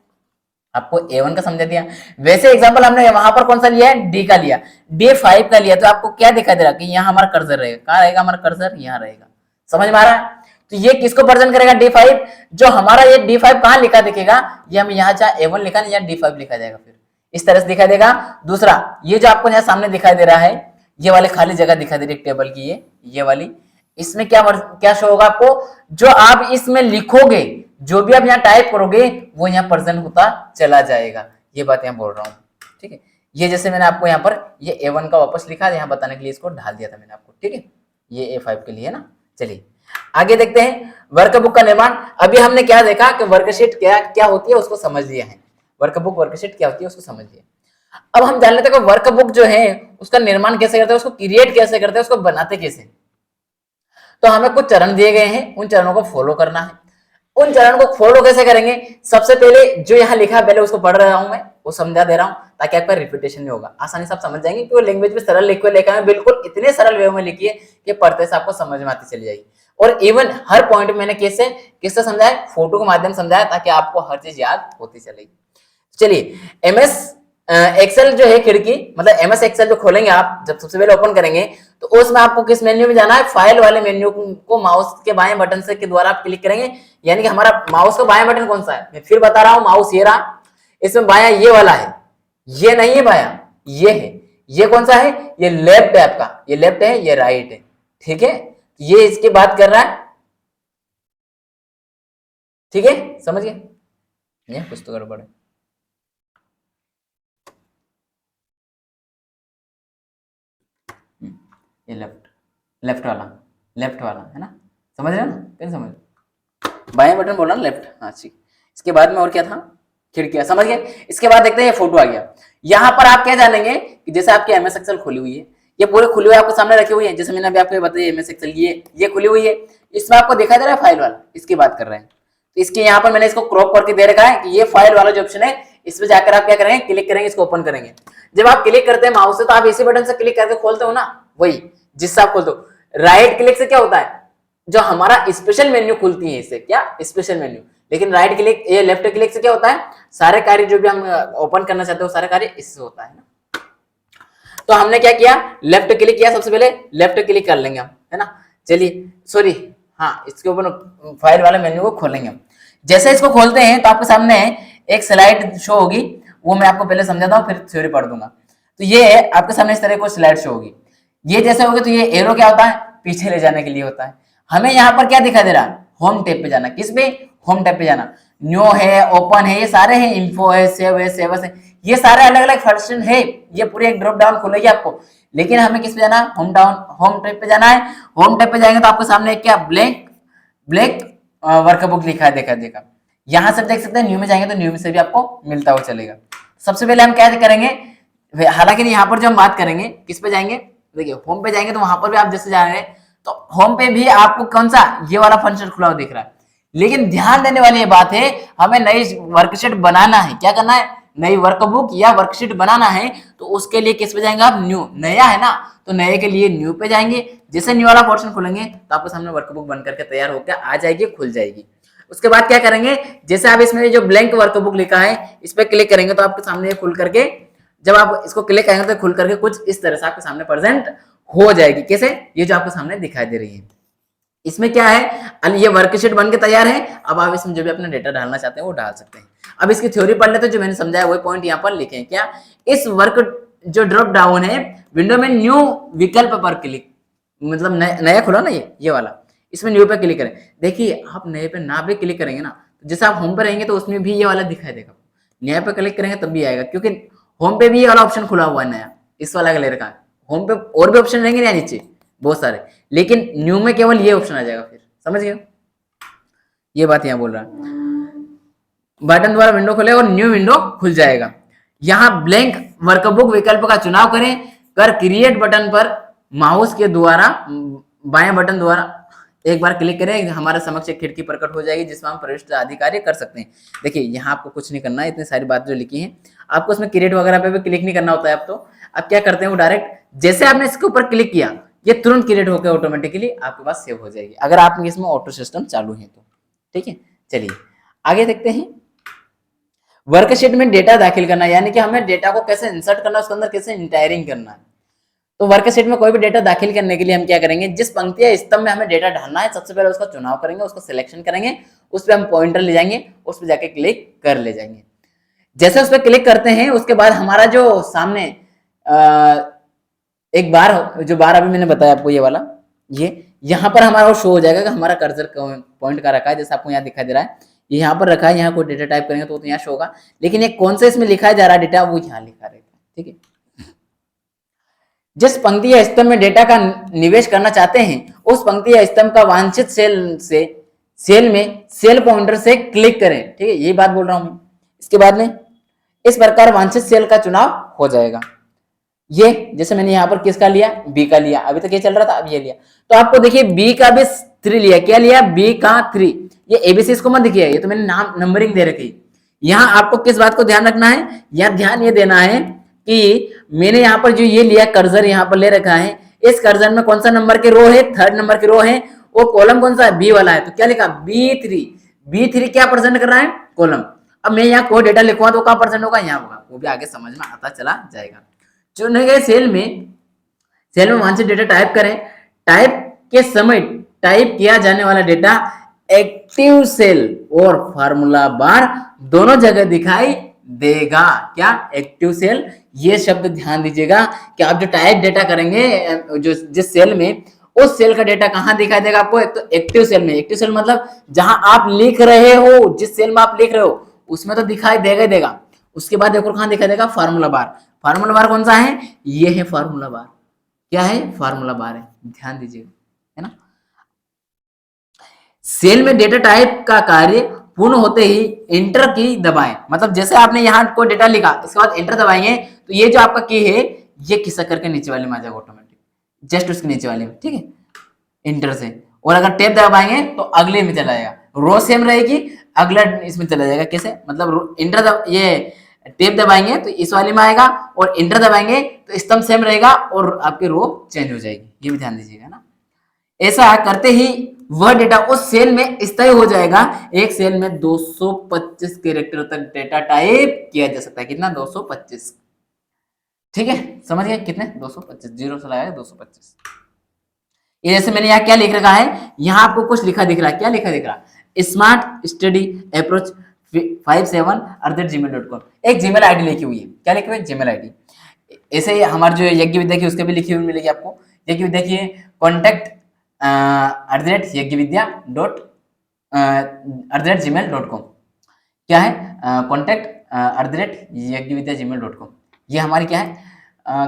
आपको A1 का समझा दिया। वैसे एग्जांपल हमने वहां पर कौन सा लिया है? D का लिया, D5 का लिया, तो आपको क्या दिखाई दे रहा कि यहाँ हमारा कर्सर रहेगा। कहाँ रहेगा हमारा कर्सर? यहाँ रहेगा। समझ में आ रहा है? तो ये किसको प्रेजेंट करेगा? D5। जो हमारा ये D5 कहाँ लिखा दिखेगा? ये हम यहाँ चाहे A1 लिखा नहीं, या D5 लिखा जाएगा, फिर इस तरह से दिखाई देगा। दूसरा, ये जो आपको यहाँ सामने दिखाई दे रहा है, ये वाले खाली जगह दिखाई दे रही है टेबल की, ये वाली, इसमें क्या शो होगा आपको? जो आप इसमें लिखोगे, जो भी आप यहाँ टाइप करोगे वो यहाँ प्रेजेंट होता चला जाएगा। ये बात यहाँ बोल रहा हूँ। ठीक है, ये जैसे मैंने आपको यहाँ पर ये A1 का वापस लिखा, यहाँ बताने के लिए इसको ढाल दिया था मैंने आपको। ठीक है, ये A5 के लिए है ना। चलिए आगे देखते हैं वर्कबुक का निर्माण। अभी हमने क्या देखा कि वर्कशीट क्या होती है उसको समझ लिया है, वर्कबुक वर्कशीट क्या होती है उसको समझ लिया। अब हम जान लेते हैं कि वर्कबुक जो है उसका निर्माण कैसे करते हैं, उसको क्रिएट कैसे करते हैं, उसको बनाते कैसे। तो हमें कुछ चरण दिए गए हैं, उन चरणों को फॉलो करना है। उन चरण को फॉलो कैसे करेंगे? सबसे पहले जो यहाँ लिखा है, पहले उसको पढ़ रहा हूं मैं, वो समझा दे रहा हूं, ताकि आपका रिपीटेशन नहीं होगा, आसानी से आप समझ जाएंगे कि वो लैंग्वेज में सरल लिखा है, बिल्कुल इतने सरल वे में लिखी है कि पढ़ते से आपको समझ में आती चली जाएगी। और इवन हर पॉइंट मैंने किससे समझाया? फोटो के माध्यम समझाया, ताकि आपको हर चीज याद होती चलेगी। चलिए, एमएस एक्सेल जो है खिड़की, मतलब एमएस एक्सेल जो खोलेंगे आप, जब सबसे पहले ओपन करेंगे तो उसमें आपको किस मेन्यू में जाना है? फाइल वाले मेन्यू को माउस के बाएं बटन से के द्वारा आप क्लिक करेंगे। यानी कि हमारा माउस का बाएं बटन कौन सा है? मैं फिर बता रहा हूं, माउस ये रहा, इसमें बायां ये वाला है, ये नहीं है बायां, ये है। ये कौन सा है? ये लेफ्ट है आपका, ये लेफ्ट है, ये राइट है। ठीक है, ये इसकी बात कर रहा है। ठीक है, समझ गए? ये कुछ तो गड़बड़ है। ये लेफ्ट वाला है ना, समझ रहे हो ना? कैसे समझ? बाएं बटन बोला ना, लेफ्ट। हाँ ठीक। इसके बाद में और क्या था? खिड़कियां, समझ गए? इसके बाद देखते हैं, ये फोटो आ गया। यहाँ पर आप क्या जानेंगे कि जैसे आपकी एमएस एक्सेल खुली हुई है, ये पूरे खुली हुई आपको सामने रखी हुई है, जैसे मैंने अभी आपको बताया एमएस एक्सेल ये खुली हुई है, इसमें आपको दिखाई दे रहा है फाइल वाला, इसकी बात कर रहे हैं। तो इसके यहाँ पर मैंने इसको क्रॉप करके दे रखा है कि ये फाइल वाला जो ऑप्शन है, इस पर जाकर आप क्या करेंगे? क्लिक करेंगे, इसको ओपन करेंगे। जब आप क्लिक करते हैं माउस से, तो आप इसी बटन से क्लिक करके खोलते हो ना, वही जिससे आप खोलते हो। राइट क्लिक से क्या होता है, जो हमारा स्पेशल मेन्यू खुलती है इससे, क्या स्पेशल मेन्यू। लेकिन राइट क्लिक, ये लेफ्ट क्लिक से क्या होता है, सारे कार्य जो भी हम ओपन करना चाहते हैं वो सारे कार्य इससे होता है ना। तो हमने क्या किया, लेफ्ट क्लिक किया, सबसे पहले लेफ्ट क्लिक कर लेंगे हम, है ना। चलिए सॉरी, हाँ इसके ऊपर फाइल वाले मेन्यू को खोलेंगे हम। जैसे इसको खोलते हैं तो आपके सामने एक स्लाइड शो होगी, वो मैं आपको पहले समझाता हूँ फिर थ्योरी पढ़ दूंगा। तो ये है आपके सामने इस तरह को स्लाइड शो होगी। ये जैसे होगी तो ये एरो क्या होता है, पीछे ले जाने के लिए होता है। हमें यहाँ पर क्या दिखा दे रहा है, होम टैब पे जाना। किस पे, होम टैब पे जाना। न्यू है, ओपन है, ये सारे हैं, इन्फो है, सेव है, सेवस है, ये सारे अलग अलग फंक्शन है। ये पूरी एक ड्रॉप डाउन खुलेगी आपको। लेकिन हमें किस पे जाना, होम डाउन, होम टैब पे जाना है। होम टैब पे जाएंगे तो आपके सामने क्या, ब्लैंक वर्कबुक लिखा है, देखा। यहां से देख सकते हैं, न्यू में जाएंगे तो न्यू में से भी आपको मिलता हुआ चलेगा। सबसे पहले हम क्या करेंगे, हालांकि यहाँ पर जो हम बात करेंगे किस पे जाएंगे, देखिए होम पे जाएंगे तो वहां पर भी आप जैसे जा रहे हैं तो होम पे भी आपको कौन सा, ये वाला फंक्शन खुला हुआ दिख रहा है। लेकिन ध्यान देने वाली ये बात है, हमें नई वर्कशीट बनाना है। क्या करना है, नई वर्कबुक या वर्कशीट बनाना है। तो उसके लिए किस पे जाएंगे आप, न्यू, नया है ना, तो नए के लिए न्यू पे जाएंगे। जैसे न्यू वाला पोर्शन खोलेंगे तो आपके सामने वर्कबुक बन करके तैयार होकर आ जाएगी, खुल जाएगी। उसके बाद क्या करेंगे, जैसे आप इसमें जो ब्लैंक वर्कबुक लिखा है इस पे क्लिक करेंगे तो आपके सामने खुल करके, जब आप इसको क्लिक करेंगे तो खुल करके कुछ इस तरह से आपके सामने प्रेजेंट हो जाएगी। कैसे, ये जो आपके सामने दिखाई दे रही है। इसमें क्या है, ये वर्कशीट बन के तैयार है। अब आप इसमें जो भी अपना डेटा डालना चाहते हैं वो डाल सकते हैं। अब इसकी थ्योरी पढ़ लेते हैं, जो मैंने समझाया वही पॉइंट यहाँ पर लिखे हैं। क्या, इस वर्क जो ड्रॉप डाउन है विंडो में न्यू विकल्प पर क्लिक, मतलब नया खुला ना ये वाला, इसमें न्यू पे क्लिक करें। देखिए आप नए पे ना भी क्लिक करेंगे ना, तो जैसे आप होम पे रहेंगे तो उसमें भी ये वाला दिखाई देगा। नया पे क्लिक करेंगे तब भी आएगा, क्योंकि होम पे भी ये वाला ऑप्शन खुला हुआ है नया, इस वाला कलर का। होम पे और भी ऑप्शन रहेंगे ना नीचे बहुत सारे, लेकिन न्यू में केवल ये ऑप्शन आ जाएगा। फिर समझ गए, ये बात यहाँ बोल रहा है। बटन द्वारा विंडो खोले और न्यू विंडो खुल जाएगा। यहाँ ब्लैंक वर्कबुक विकल्प का चुनाव करें, कर क्रिएट बटन पर माउस के द्वारा बाएं बटन द्वारा एक बार क्लिक करें, हमारे समक्ष एक खिड़की प्रकट हो जाएगी जिसमें हम प्रविष्ट आदि कार्य कर सकते हैं। देखिए यहाँ आपको कुछ नहीं करना है, इतनी सारी बात जो लिखी है आपको उसमें क्रिएट वगैरह पे भी क्लिक नहीं करना होता है। अब क्या करते हैं, वो डायरेक्ट जैसे आपने इसके ऊपर क्लिक किया ये तुरंत क्रिएट होकर ऑटोमेटिकली आपके पास सेव हो जाएगी, अगर आपके इसमें ऑटो सिस्टम चालू है तो। ठीक है, चलिए आगे देखते हैं। वर्कशीट में डेटा दाखिल करना, यानी कि हमें डेटा को कैसे इंसर्ट करना, उसके अंदर कैसे इंटायरिंग करना है। तो वर्कशीट में कोई भी डेटा दाखिल करने के लिए हम क्या करेंगे, जिस पंक्ति या स्तंभ में हमें डेटा डालना है सबसे पहले उसका चुनाव करेंगे, उसको सिलेक्शन करेंगे, उस पर हम पॉइंटर ले जाएंगे, उस पर जाके क्लिक कर ले जाएंगे। जैसे उस पर क्लिक करते हैं उसके बाद हमारा जो सामने एक बार, जो बार अभी मैंने बताया आपको ये वाला, ये यहाँ पर हमारा वो शो हो जाएगा कि हमारा कर्सर पॉइंट का रखा है, जैसे आपको यहाँ दिखाई दे रहा है, ये यहाँ पर रखा है। यहाँ कोई डेटा टाइप करेंगे तो यहाँ शो होगा, लेकिन ये कौन सा इसमें लिखा जा रहा है डेटा, वो यहाँ लिखा रहेगा। ठीक है, जिस पंक्ति या स्तंभ में डेटा का निवेश करना चाहते हैं उस पंक्ति या स्तंभ का वांछित सेल में सेल पॉइंटर से क्लिक करें। ठीक है, यही बात बोल रहा हूं मैं। इसके बाद में इस प्रकार वांछित सेल का चुनाव हो जाएगा। ये जैसे मैंने यहाँ पर किसका लिया, बी का लिया, अभी तक ये चल रहा था, अब ये लिया। तो आपको देखिए बी का भी 3 लिया, क्या लिया, बी का 3। ये एबीसी इसको मत देखिए, ये तो मैंने नाम नंबरिंग दे रखी। यहाँ आपको किस बात को ध्यान रखना है, यहाँ ध्यान ये देना है कि मैंने यहाँ पर जो ये लिया कर्सर यहाँ पर ले रखा है, इस कर्सर में कौन सा नंबर के रो है, 3rd नंबर की रो है, वो कॉलम कौन सा है, बी वाला है। तो क्या लिखा, B3 क्या प्रेजेंट कर रहा है, कॉलम। अब मैं यहाँ कोई डेटा लिखूंगा तो क्या प्रेजेंट होगा, यहाँ होगा, वो भी आगे समझ में आता चला जाएगा। चुने गए सेल में वांछित डेटा टाइप करें। टाइप के समय टाइप किया जाने वाला डेटा एक्टिव सेल और फार्मूला बार दोनों जगह दिखाई देगा। क्या, एक्टिव सेल, ये शब्द ध्यान दीजिएगा कि आप जो टाइप डेटा करेंगे जो जिस सेल में, उस सेल का डेटा कहां दिखाई देगा आपको, एक तो एक्टिव सेल में। एक्टिव सेल मतलब जहां आप लिख रहे हो, जिस सेल में आप लिख रहे हो उसमें तो दिखाई देगा ही देगा। उसके बाद देखो कहां दिखाई देगा, फार्मूला बार। फार्मूला बार कौन सा है, ये है फार्मूला बार। क्या है, फार्मूला बार है, ध्यान दीजिएगा, है ना। सेल में डेटा टाइप का कार्य पूर्ण होते ही एंटर की दबाएं। मतलब जैसे आपने यहाँ कोई डेटा लिखा, इसके बाद एंटर दबाएंगे तो ये जो आपका की है ये खिसक करके नीचे वाले में आ जाएगा ऑटोमेटिक, जस्ट उसके नीचे वाले में। ठीक है, एंटर से। और अगर टैब दबाएंगे तो अगले में चला जाएगा, रो सेम रहेगी, अगला इसमें चला जाएगा। कैसे, मतलब एंटर ये टैब दबाएंगे तो इस वाले में आएगा, और एंटर दबाएंगे तो स्तंभ सेम रहेगा और आपकी रो चेंज हो जाएगी। ये भी ध्यान दीजिएगा ना। ऐसा करते ही वह डेटा उस सेल में स्थायी हो जाएगा। एक सेल में 225 कैरेक्टर तक डेटा टाइप किया जा सकता है। कितना? 225। ठीक है, समझ गए? कितने? 225, जीरो से लगाया 225। ये जैसे मैंने यहाँ क्या लिख रखा है, यहाँ आपको कुछ लिखा दिख रहा है। क्या लिखा दिख रहा है? Smart study approach 57@gmail.com। एक जीमेल आईडी लिखी हुई है। क्या लिखी हुई है? Gmail ID. ऐसे ही हमारे जो यज्ञ विद्या की उसके भी लिखी हुई मिलेगी आपको। यज्ञ विद्या की कॉन्टैक्ट @yajnavidya.gmail.com। क्या है? Contact @yajnavidya@gmail.com। ये हमारी क्या है?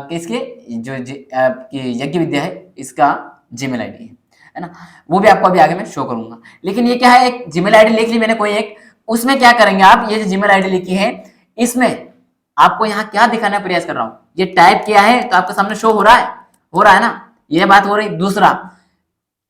किसके? जो यज्ञ विद्या है इसका जीमेल आईडी है ना। वो भी आपको अभी आगे मैं शो करूंगा। लेकिन ये क्या है, एक जीमेल आईडी लिख ली मैंने कोई एक, उसमें क्या करेंगे आप, ये जो जीमेल आईडी लिखी है इसमें आपको यहाँ क्या दिखाने का प्रयास कर रहा हूँ, ये टाइप किया है तो आपके सामने शो हो रहा है, हो रहा है ना, ये बात हो रही। दूसरा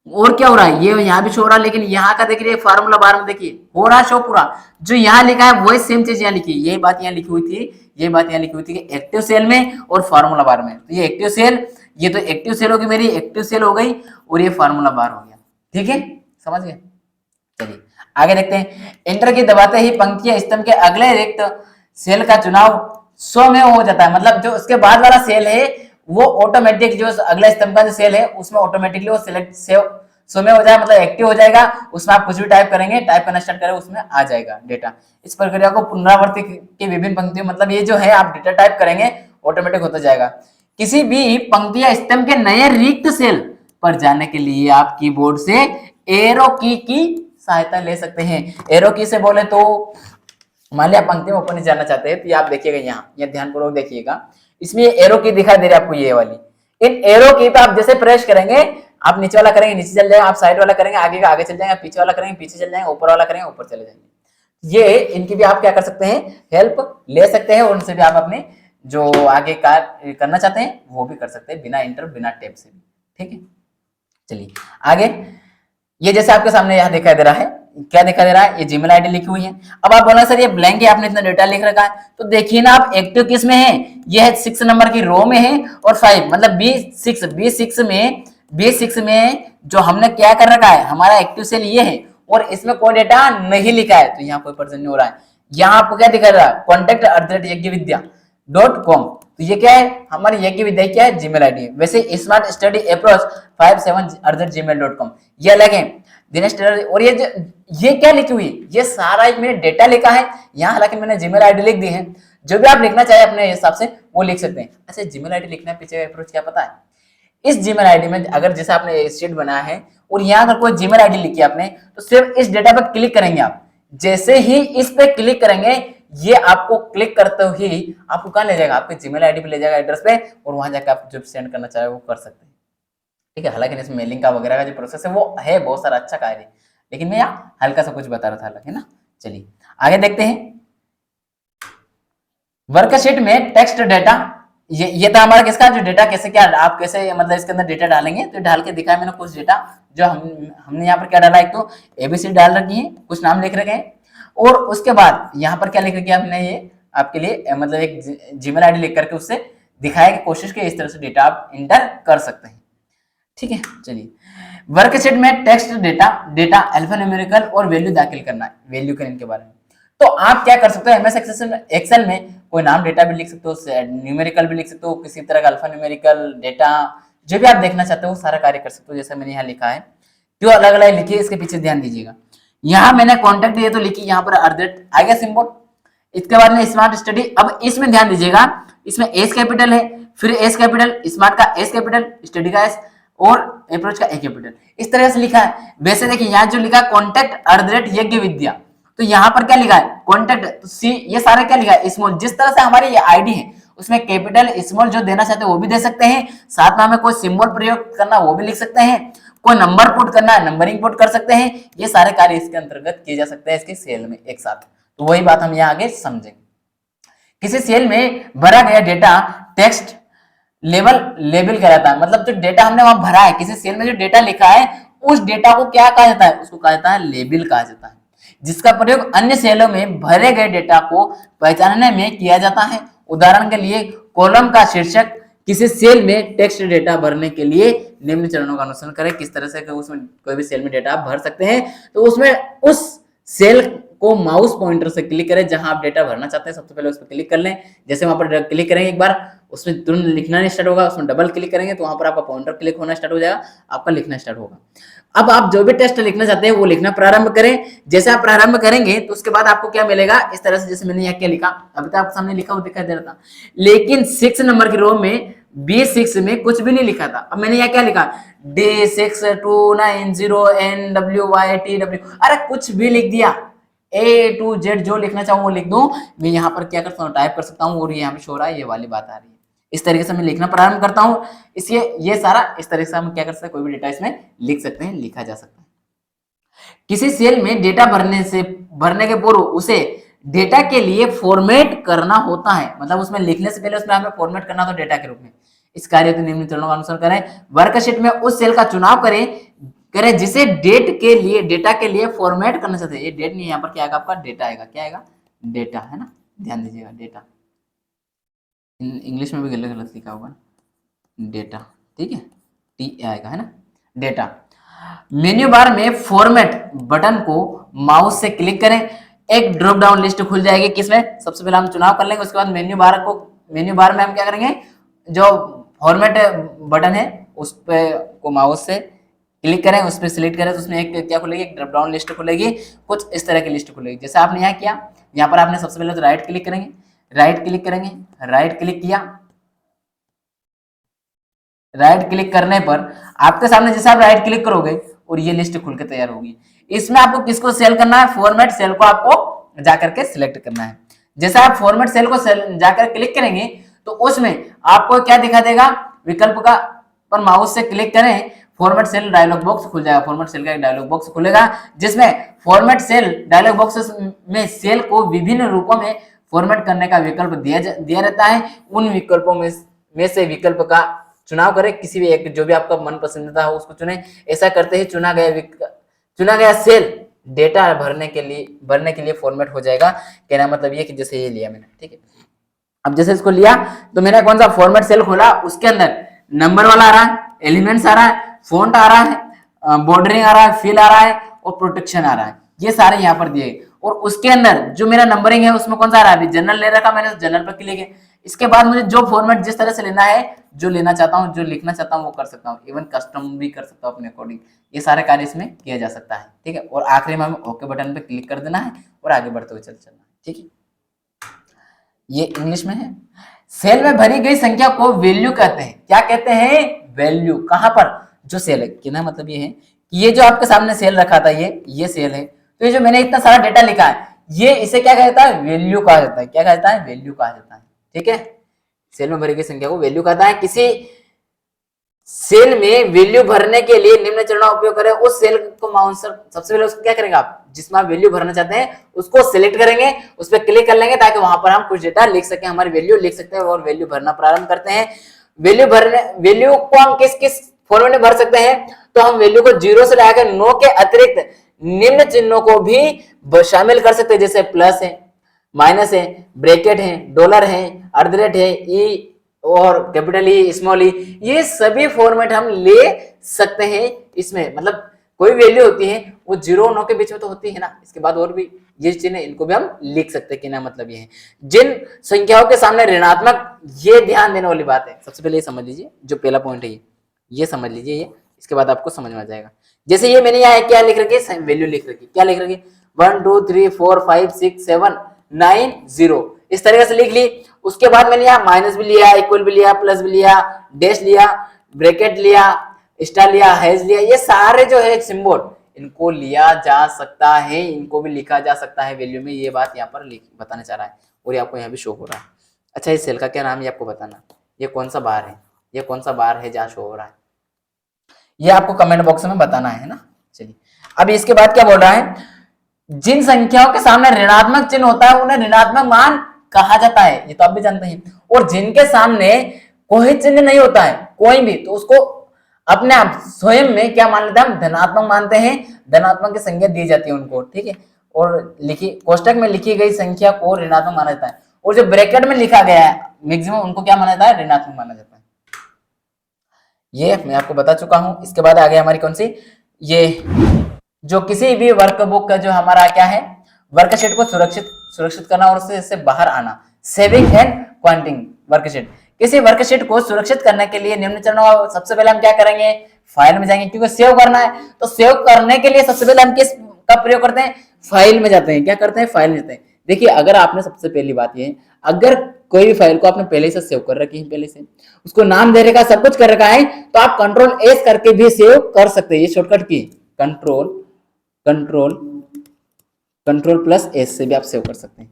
और क्या हो रहा है, ये यहाँ भी शो हो रहा है, लेकिन यहाँ का देखिए फार्मूला बार में देखिए हो रहा है शो पूरा। जो यहाँ लिखा है वही सेम चीज यहाँ लिखी है। यही बात यहाँ लिखी हुई थी, ये बात यहाँ लिखी हुई थी कि एक्टिव सेल में और फार्मूला बार में। तो ये एक्टिव सेल, ये तो एक्टिव सेल होगी मेरी, एक्टिव सेल हो गई, और ये फार्मूला बार हो गया। ठीक है, समझ गए? चलिए आगे देखते हैं। एंटर की दबाते ही पंक्तियां स्तंभ के अगले रिक्त सेल का चुनाव स्वयं हो जाता है। मतलब जो उसके बाद वाला सेल है वो ऑटोमेटिक, जो अगला स्तंभ का जो सेल है उसमें ऑटोमेटिकली वो सिलेक्ट स्वयं हो जाएगा, मतलब एक्टिव हो जाएगा। उसमें आप कुछ भी टाइप करेंगे, टाइप करना स्टार्ट करें, उसमें आ जाएगा डेटा। इस प्रक्रिया को पुनरावृत्ति की विभिन्न पंक्तियों, मतलब ये जो है आप डेटा टाइप करेंगे ऑटोमेटिक होता जाएगा। किसी भी पंक्ति या स्तंभ के नए रिक्त सेल पर जाने के लिए आप कीबोर्ड से एरो की सहायता ले सकते हैं। एरो की से बोले तो मान लिया पंक्ति में ऊपर नहीं जाना चाहते हैं, तो ये आप देखिएगा यहाँ, ये ध्यानपूर्वक देखिएगा, इसमें एरो की दिखाई दे रही है आपको, ये वाली। इन एरो की पे आप जैसे प्रेस करेंगे, आप नीचे वाला करेंगे नीचे चल जाएगा, आप साइड वाला करेंगे आगे का आगे चल जाएगा, पीछे वाला करेंगे पीछे चल जाएंगे, ऊपर वाला करेंगे ऊपर चले जाएंगे। ये इनकी भी आप क्या कर सकते हैं, हेल्प ले सकते हैं, और उनसे भी आप अपने जो आगे कार्य करना चाहते हैं वो भी कर सकते हैं, बिना इंटर बिना टैब से भी। ठीक है, चलिए आगे। ये जैसे आपके सामने यहाँ दिखाई दे रहा है, क्या दिखाई दे रहा है, ये जीमेल आईडी लिखी हुई है। अब आप बोला सर ये ब्लैंक है, आपने इतना डेटा लिख रखा है, तो देखिए ना आप एक्टिव किस में है, ये है 6 नंबर की रो में है, और 5 मतलब B6 में जो हमने क्या कर रखा है, हमारा एक्टिव सेल ये है, और इसमें कोई डेटा नहीं लिखा है, तो यहाँ कोई प्रेजेंट नहीं हो रहा है। यहाँ आपको क्या दिखा रहा है, contact@yajnavidya.com। तो ये क्या है, हमारी यज्ञ विद्या क्या है, जीमेल आईडी है। वैसे स्मार्ट स्टडी अप्रोच 57@gmail.com ये अलग है। दिनेश टेलर, और ये क्या लिखी हुई, ये सारा एक मैंने डेटा लिखा है यहाँ, हालांकि मैंने जीमेल आईडी लिख दी है। जो भी आप लिखना चाहे अपने हिसाब से वो लिख सकते हैं। अच्छा, जीमेल आईडी लिखना है पीछे अप्रोच क्या पता है, इस जीमेल आईडी में अगर जैसे आपने शीट बनाया है और यहाँ अगर कोई जीमेल आईडी लिखी है आपने, तो सिर्फ इस डेटा पर क्लिक करेंगे आप। जैसे ही इस पे क्लिक करेंगे, ये आपको क्लिक करते ही आपको कहाँ ले जाएगा, आपके जीमेल आईडी पे ले जाएगा, एड्रेस पे, और वहां जाकर आप जो सेंड करना चाहे वो कर सकते हैं। ठीक है, हालांकि इसमें मेलिंग का वगैरह का जो प्रोसेस है वो है बहुत सारा अच्छा कार्य है, लेकिन मैं यहाँ हल्का सा कुछ बता रहा था अलग, है ना। चलिए आगे देखते हैं। वर्कशीट में टेक्स्ट डेटा, ये था हमारा किसका, जो डेटा कैसे क्या आप कैसे मतलब इसके अंदर डेटा डालेंगे, तो डाल के दिखाया मैंने कुछ डेटा। जो हमने यहाँ पर क्या डाला, एक तो एबीसी डाल रखी है, कुछ नाम लिख रखे हैं, और उसके बाद यहाँ पर क्या लिख रखी है आपने, ये आपके लिए मतलब एक जीमेल आईडी लिख करके उससे दिखाया की कोशिश की इस तरह से डेटा आप इंटर कर सकते हैं। ठीक है, चलिए वर्कशीट में टेक्स्ट डेटा अल्फान्यूमेरिकल और वैल्यू दाखिल करना है, वैल्यू के इनके बारे में। तो आप क्या कर सकते हो, एमएस एक्सेल में कोई नाम डेटा भी लिख सकते हो, न्यूमेरिकल भी लिख सकते हो, किसी तरह का अल्फान्यूमेरिकल डेटा जो भी आप देखना चाहते हो वो सारा कार्य कर सकते हो। जैसे मैंने यहाँ लिखा है, जो अलग अलग लिखी है इसके पीछे ध्यान दीजिएगा। यहाँ मैंने कॉन्टेक्ट ये तो लिखी, यहाँ पर अर्जेंट आ गया सिंबल। इसके बाद में स्मार्ट स्टडी, अब इसमें ध्यान दीजिएगा, इसमें एस कैपिटल है, फिर एस कैपिटल, स्मार्ट का एस कैपिटल, स्टडी का एस, और अप्रोच का ए कैपिटल, इस तरह से लिखा है। वैसे देखिए यहाँ जो लिखा है contact@यज्ञविद्या, तो यहाँ पर क्या लिखा है कॉन्टेक्ट, तो सी, ये सारा क्या लिखा है स्मॉल। जिस तरह से हमारी ये आईडी है उसमें कैपिटल स्मॉल जो देना चाहते हैं वो भी दे सकते हैं, साथ में हमें कोई सिंबल प्रयोग करना वो भी लिख सकते हैं, कोई नंबर पुट करना है नंबरिंग पुट कर सकते हैं। ये सारे कार्य इसके अंतर्गत किए जा सकते हैं इसके सेल में एक साथ। तो वही बात हम यहाँ आगे समझेंगे। किसी सेल में भरा गया डेटा टेक्स्ट लेबल कहलाता है, मतलब जो डेटा हमने वहां भरा है, किसी सेल में जो डेटा लिखा है उस डेटा को क्या कहा जाता है, उसको कहा जाता है लेबल कहा जाता है, जिसका प्रयोग अन्य सेलों में भरे गए डेटा को पहचानने में किया जाता है। उदाहरण के लिए कॉलम का शीर्षक किसी सेल में टेक्स्ट डेटा भरने के लिए निम्न चरणों का अनुसरण करें। किस तरह से उसमें कोई भी सेल में डेटा आप भर सकते हैं, तो उसमें उस सेल को माउस पॉइंटर से क्लिक करें जहां आप डेटा भरना चाहते हैं, सबसे पहले उस पर क्लिक कर लें। जैसे वहां पर क्लिक करेंगे एक बार, उसमें तुरंत लिखना नहीं स्टार्ट होगा, उसमें डबल क्लिक करेंगे तो वहां पर आपका पॉइंटर क्लिक होना स्टार्ट हो जाएगा, आपका लिखना स्टार्ट होगा। अब आप जो भी टेक्स्ट लिखना चाहते हैं वो लिखना प्रारंभ करें। जैसे आप प्रारंभ करेंगे तो उसके बाद आपको क्या मिलेगा, इस तरह से, जैसे मैंने यहाँ क्या लिखा, अभी तो आपके सामने लिखा हुआ दिखाई दे रहा था, लेकिन 6 नंबर की रो में B6 में कुछ भी नहीं लिखा था। अब मैंने यहाँ क्या लिखा, D6290NWYTW, अरे कुछ भी लिख दिया, A to Z जो लिखना चाहूँ वो लिख दूं। मैं यहाँ पर क्या करता हूँ, टाइप कर सकता हूँ और यहाँ पे शो हो रहा है, ये वाली बात आ रही है। इस तरीके से मैं लिखना प्रारंभ करता हूँ। इसलिए ये सारा इस तरीके से हम क्या कर सकते हैं, कोई भी डेटा इसमें लिख सकते हैं, लिखा जा सकता है। किसी सेल में डेटा भरने के पूर्व उसे डेटा के लिए फॉर्मेट करना होता है, मतलब उसमें लिखने से पहले उसमें हमें फॉर्मेट करना होता है डेटा के रूप में। इस कार्य को निम्न चरणों का अनुसरण करें। वर्कशीट में उस सेल का चुनाव करें जिसे डेटा के लिए फॉर्मेट करना चाहते हैं। ये डेट नहीं, यहाँ पर क्या आएगा आपका, डेटा आएगा। क्या आएगा, डेटा, है ना, ध्यान दीजिएगा, डेटा। इंग्लिश में भी गलत गलत लिखा होगा, डेटा, ठीक है, टी आएगा, है ना, डेटा। मेन्यू बार में फॉर्मेट बटन को माउस से क्लिक करें, एक ड्रॉप डाउन लिस्ट खुल जाएगी। किसमें, सबसे पहले हम चुनाव कर लेंगे, उसके बाद मेन्यू बार में हम क्या करेंगे, जो फॉर्मेट बटन है उस पे को माउस से क्लिक करें, उस पर सिलेक्ट करें तो उसमें एक क्या खुलेगी, एक ड्रॉप डाउन लिस्ट खुलेगी, कुछ इस तरह की लिस्ट खुलेगी। जैसे आपने यहाँ किया, यहाँ पर आपने सबसे पहले तो राइट क्लिक करेंगे, राइट क्लिक किया। राइट क्लिक करने पर आपके सामने जैसे आप राइट क्लिक करोगे और ये लिस्ट खुल के तैयार होगी। इसमें आपको किसको सेल करना है, फॉर्मेट सेल को आपको जाकर के सिलेक्ट करना है। जैसे आप फॉर्मेट सेल को जाकर क्लिक करेंगे तो उसमें आपको क्या दिखा देगा, विकल्प का पर माउस से क्लिक करें, फॉर्मेट सेल डायलॉग बॉक्स खुल जाएगा। फॉर्मेट सेल का एक डायलॉग बॉक्स खुलेगा जिसमें फॉर्मेट सेल डायलॉग बॉक्स में सेल को विभिन्न रूपों में फॉर्मेट करने का विकल्प दिया रहता है। उन विकल्पों में से विकल्प का चुनाव करें, किसी भी एक जो भी आपका मन पसंदीदा हो उसको चुने। ऐसा करते ही चुना गया सेल डेटा भरने के लिए फॉर्मेट हो जाएगा। कहना मतलब ये कि जैसे ये लिया मैंने, ठीक है। अब जैसे इसको लिया तो मैंने कौन सा फॉर्मेट सेल खोला, उसके अंदर नंबर वाला आ रहा है, एलिमेंट्स आ रहा है, फॉन्ट आ रहा है, बॉर्डरिंग आ रहा है, फिल आ रहा है और प्रोटेक्शन आ रहा है। ये सारे यहाँ पर दिए और उसके अंदर जो मेरा नंबरिंग है उसमें कौन सा आ रहा है, अभी जनरल ले रखा मैंने, जनरल पर क्लिक है। इसके बाद मुझे जो फॉर्मेट जिस तरह से लेना है, जो लेना चाहता हूँ, जो लिखना चाहता हूँ वो कर सकता हूँ, इवन कस्टम भी कर सकता हूँ अपने अकॉर्डिंग। ये सारे कार्य इसमें किया जा सकता है, ठीक है। और आखिरी में हमें ओके बटन पे क्लिक कर देना है और आगे बढ़ते हुए चलना है, ठीक है। ये इंग्लिश में है। सेल में भरी गई संख्या को वैल्यू कहते हैं। क्या कहते हैं, वैल्यू। कहां पर, जो सेल है, कहना मतलब ये है कि ये जो आपके सामने सेल रखा था, ये सेल है, तो ये जो मैंने इतना सारा डेटा लिखा है, ये इसे क्या कहता है, वैल्यू कहा जाता है। क्या कहता है, वैल्यू कहा जाता है, ठीक है। सेल में भरी गई संख्या को वैल्यू कहता है। किसी सेल में वैल्यू भरने के लिए निम्न चरणों का उपयोग करें। उस सेल को माउस सबसे पहले उसको क्या करेंगे आप, जिसमें आप वैल्यू भरना चाहते हैं उसको सिलेक्ट करेंगे, उस पर क्लिक कर लेंगे ताकि वहां पर हम कुछ डेटा लिख सकें, हमारी वैल्यू लिख सकते हैं और वैल्यू भरना प्रारंभ करते हैं। वैल्यू को हम किस किस फॉर्मेट में भर सकते हैं, तो हम वैल्यू को 0 से लेकर 9 के अतिरिक्त निम्न चिन्हों को भी शामिल कर सकते हैं, जैसे प्लस है, माइनस है, ब्रैकेट है, डॉलर है, अर्धरेट है, ई और कैपिटल ई, स्मॉल ई, ये सभी फॉर्मेट हम ले सकते हैं इसमें। मतलब कोई वैल्यू होती है वो 0 और 9 के बीच में तो होती है ना, इसके बाद और भी ये चिन्ह इनको भी हम लिख सकते हैं। कि ना मतलब ये है, जिन संख्याओं के सामने ऋणात्मक, ये ध्यान देने वाली बात है। सबसे पहले ये समझ लीजिए, जो पहला पॉइंट है ये समझ लीजिए, ये इसके बाद आपको समझ में आ जाएगा। जैसे ये मैंने यहाँ क्या लिख रखी है, वैल्यू लिख रखी, क्या लिख रखी, 1 2 3 4 5 6 7 9 0, इस तरीके से लिख ली। उसके बाद मैंने यहाँ माइनस भी लिया, इक्वल भी लिया, प्लस भी लिया, डैश लिया, ब्रैकेट लिया, स्टार लिया, हैश लिया, ये सारे जो है सिंबल, इनको लिया जा सकता है, इनको भी लिखा जा सकता है वैल्यू में। ये बात यहाँ पर बताना चाह रहा है और ये आपको यहाँ भी शो हो रहा है। अच्छा, इस सेल का क्या नाम है आपको बताना, ये कौन सा बार है, ये कौन सा बार है जहाँ शो हो रहा है, ये आपको कमेंट बॉक्स में बताना है ना। चलिए, अब इसके बाद क्या बोल रहा है, जिन संख्याओं के सामने ऋणात्मक चिन्ह होता है उन्हें ऋणात्मक मान कहा जाता है, ये तो आप भी जानते हैं। और जिनके सामने कोई चिन्ह नहीं होता है, कोई भी, तो उसको अपने आप स्वयं में क्या मान लेते हैं, हम धनात्मक मानते हैं, धनात्मक की संख्या दी जाती है उनको, ठीक है। और कोष्टक में लिखी गई संख्या को ऋणात्मक माना जाता है, और जो ब्रैकेट में लिखा गया है मैक्सिमम, उनको क्या माना जाता है, ऋणात्मक माना जाता है। ये मैं आपको बता चुका हूं। इसके बाद आ गया हमारी कौन सी, ये जो किसी भी वर्कबुक का जो हमारा क्या है, वर्कशीट को सुरक्षित करना और उससे इससे बाहर आना, सेविंग एंड क्वांटिंग वर्कशीट। किसी वर्कशीट को सुरक्षित करने के लिए निम्न चरणों, सबसे पहले हम क्या करेंगे, फाइल में जाएंगे, क्योंकि सेव करना है। तो सेव करने के लिए सबसे पहले हम किस का प्रयोग करते हैं, फाइल में जाते हैं। क्या करते हैं, फाइल में जाते हैं। देखिए अगर आपने, सबसे पहली बात ये है, अगर कोई भी फाइल को आपने पहले से सेव कर रखी है, पहले से उसको नाम दे रखा, सब कुछ कर रखा है, तो आप कंट्रोल एस करके भी सेव कर सकते हैं। ये शॉर्टकट की कंट्रोल प्लस एस से भी आप सेव कर सकते हैं,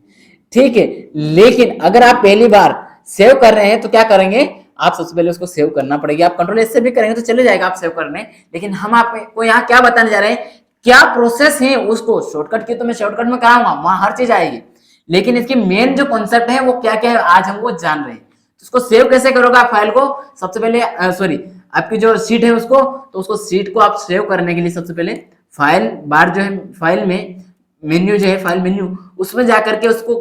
ठीक है। लेकिन अगर आप पहली बार सेव कर रहे हैं तो क्या करेंगे, आप सबसे पहले उसको सेव करना पड़ेगा। आप कंट्रोल एस से भी करेंगे तो चले जाएगा आप सेव करने, लेकिन हम आपको यहाँ क्या बताने जा रहे हैं, क्या प्रोसेस है उसको। शॉर्टकट की तो मैं शॉर्टकट में कराऊंगा, वहां हर चीज आएगी, लेकिन इसकी मेन जो कॉन्सेप्ट है वो क्या क्या है आज हम वो जान रहे हैं। तो उसको सेव कैसे करोगे आप फाइल को, सबसे पहले सॉरी आपकी जो शीट है उसको, तो उसको शीट को आप सेव करने के लिए सबसे पहले फाइल बार जो है, फाइल में मेन्यू जो है, फाइल मेन्यू, उसमें जाकर के उसको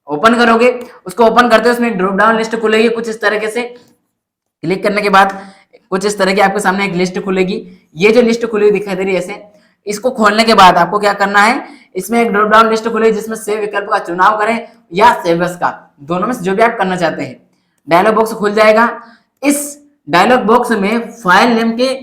ओपन करोगे। उसको ओपन करते हो उसमें ड्रॉप डाउन लिस्ट खुलेगी कुछ इस तरीके से। क्लिक करने के बाद कुछ इस तरह की आपके सामने एक लिस्ट खुलेगी। ये जो लिस्ट खुली दिखाई दे रही है ऐसे, इसको खोलने के बाद आपको क्या करना है, इसमें एक ड्रॉप डाउन लिस्ट खुलेगी जिसमें सेव विकल्प का चुनाव करें या सेव एज का, दोनों में से जो भी आप करना चाहते हैं। डायलॉग बॉक्स खुल जाएगा। इस डायलॉग बॉक्स में फाइल नेम के